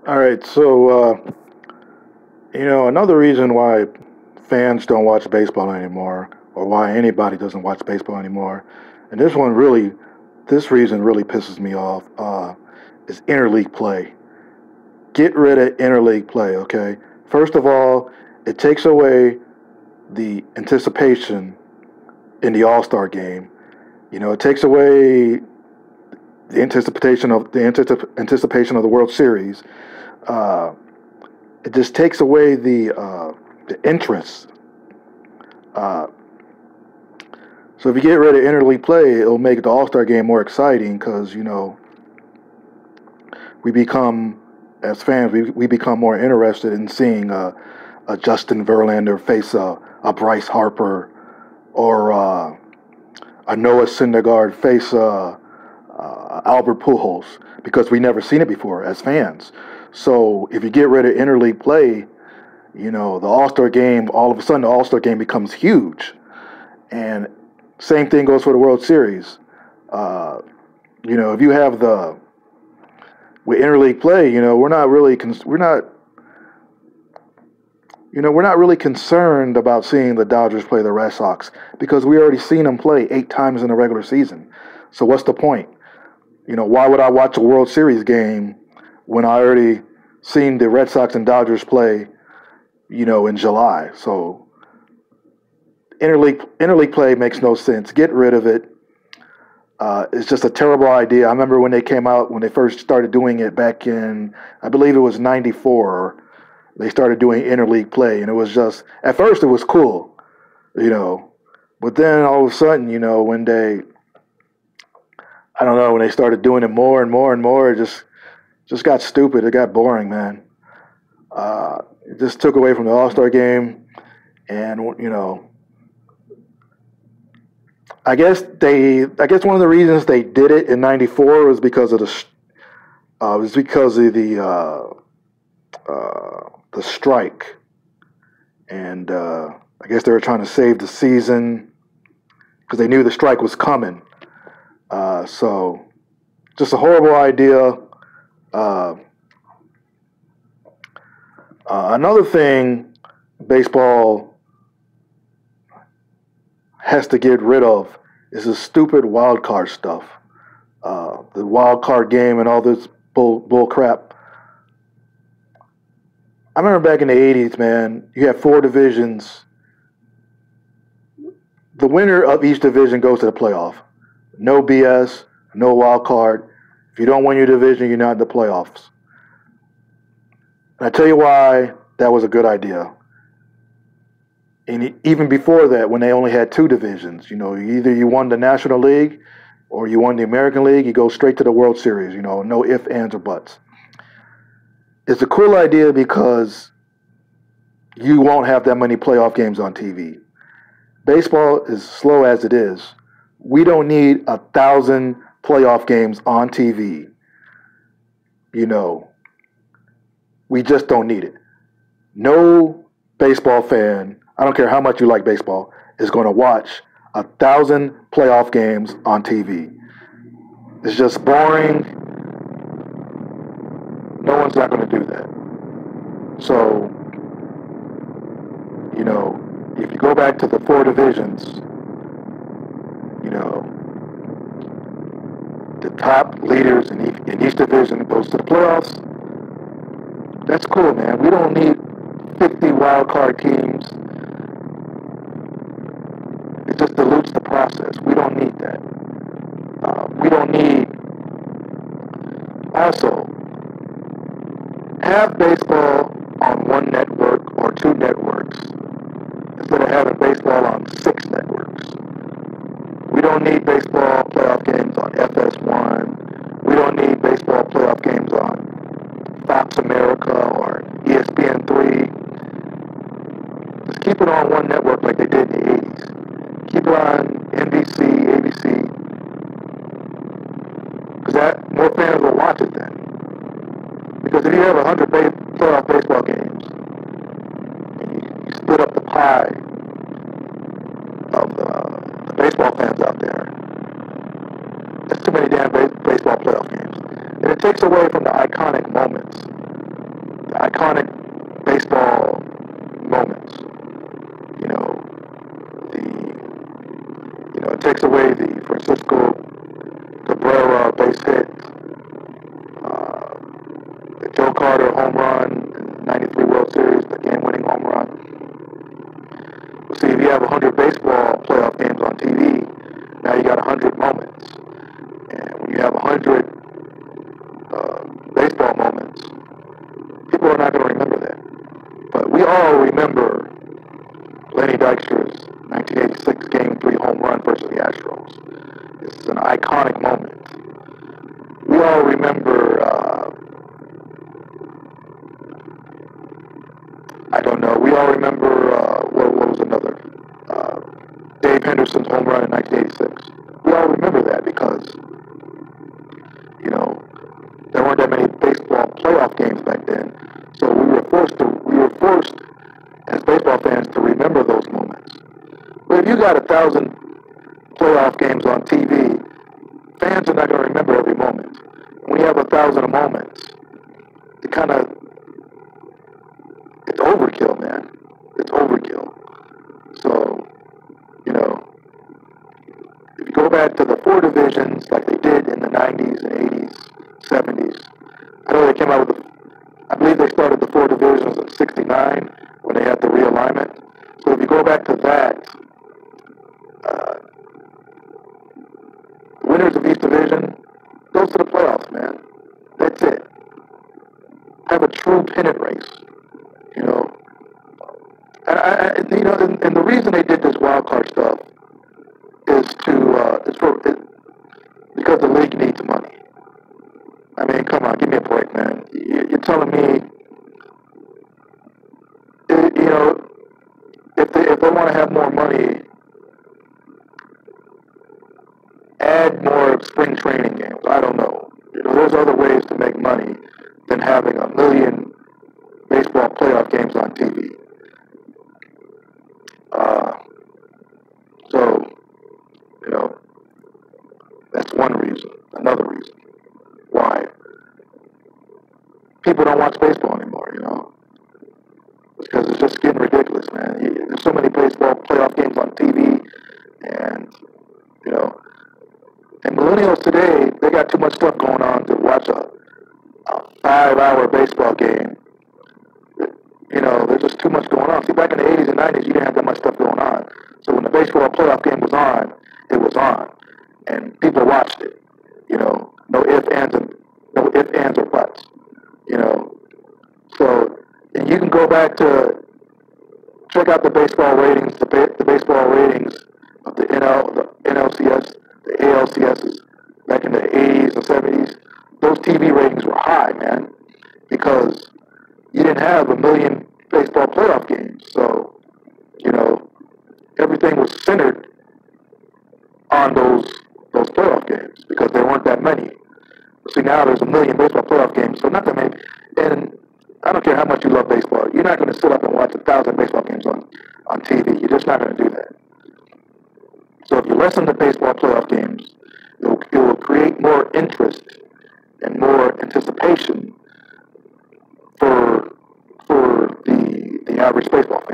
All right, another reason why fans don't watch baseball anymore, or why anybody doesn't watch baseball anymore, and this reason really pisses me off, is interleague play. Get rid of interleague play, okay? First of all, it takes away the anticipation in the All Star game. It takes away the anticipation of the World Series. Uh, it just takes away the interest. Uh, so if you get rid of interleague play, it'll make the All Star game more exciting because we become as fans we become more interested in seeing a Justin Verlander face a Bryce Harper or a Noah Syndergaard face Albert Pujols because we never seen it before as fans. So if you get rid of interleague play, the All Star game, all of a sudden the All Star game becomes huge. And same thing goes for the World Series. Uh, if you have the with interleague play, we're not really concerned about seeing the Dodgers play the Red Sox because we already seen them play 8 times in the regular season. So what's the point? Why would I watch a World Series game when I already seen the Red Sox and Dodgers play, in July? So interleague play makes no sense. Get rid of it. It's just a terrible idea. I remember when they came out, when they first started doing it back in, I believe it was '94. They started doing interleague play, and it was just at first it was cool, you know, but then all of a sudden, when I don't know, when they started doing it more and more and more, it just got stupid. It got boring, man. It just took away from the All Star game, and I guess one of the reasons they did it in '94 was because of the strike, and I guess they were trying to save the season because they knew the strike was coming. So, just a horrible idea. Uh, Another thing baseball has to get rid of is the stupid wild card stuff. The wild card game and all this bull crap. I remember back in the '80s, man. You had 4 divisions. The winner of each division goes to the playoff. No BS, no wild card. If you don't win your division, you're not in the playoffs. And I tell you why that was a good idea. And even before that, when they only had 2 divisions, either you won the National League or you won the American League, you go straight to the World Series, no ifs, ands, or buts. It's a cool idea because you won't have that many playoff games on TV. Baseball is slow as it is. We don't need 1,000 playoff games on TV. You know, we just don't need it. No baseball fan, I don't care how much you like baseball, is going to watch 1,000 playoff games on TV. It's just boring. No one's not going to do that. So, if you go back to the 4 divisions, the top leaders in each division goes to the playoffs. That's cool, man. We don't need 50 wild card teams. It just dilutes the process. We don't need that. We don't need. Also, have baseball on one network or 2 networks instead of having baseball on 6 networks. We don't need baseball playoff games on FS1. We don't need baseball playoff games on Fox America or ESPN3. Just keep it on one network like they did in the '80s. Keep it on NBC, ABC, because that more fans will watch it then. Because if you have 100 playoff baseball games, and you split up the pie of the baseball fans out there, that's too many damn baseball playoff games. And it takes away from the iconic moments. takes away the Francisco Cabrera base hit, the Joe Carter home run in the 93 World Series, the game-winning home run. Well, see, if you have 100 baseball playoff games on TV, now you got 100 moments. And when you have 100 baseball moments, people are not going to remember that. But we all remember Lenny Dykstra's 1986 Game 3 home run versus the Astros. It's an iconic moment. We all remember, we all remember, what was another? Dave Henderson's home run in 1986. We all remember that because, there weren't that many baseball playoff games back then. So we were forced as baseball fans to remember those moments. But if you got 1,000 playoff games on TV, fans are not going to remember every moment. When you have 1,000 moments, it's overkill, man. It's overkill. So, if you go back to the 4 divisions like they did in the 90s and 80s, 70s, I know they came out with I believe they started the 4 divisions in 69 when they had the realignment. So if you go back to that, the winners of each division goes to the playoffs, man. That's it. Have a true pennant race, And the reason they did this wild card stuff is because the league needs money. I mean, come on, give me a break, man. You're telling me, if they want to have more money, add more spring training games. I don't know. There's other ways to make money than having 1 million baseball playoff games on TV. So, that's one reason. Another reason why people don't watch baseball anymore, because it's just getting ridiculous, man. There's so many baseball playoff games on TV, and, and millennials today, they got too much stuff going on to watch a 5-hour baseball game. There's just too much going on. See, back in the 80s and 90s, you didn't have that much stuff going on. So when the baseball playoff game was on, it was on. And people watched it. No ifs, ands, or buts. So, and you can go back to check out the baseball ratings, the baseball ratings of the NLCS, the ALCSs back in the 80s and 70s. Those TV ratings were high, man, because you didn't have 1 million baseball playoff games. So, everything was centered on those playoff games because there weren't that many. See, now there's 1 million baseball playoff games, so not that many. And I don't care how much you love baseball. You're not going to sit up and watch 1,000 baseball games on TV. You're just not going to do that. So if you lessen the baseball playoff games, it will create more interest and more anticipation for the average baseball fan.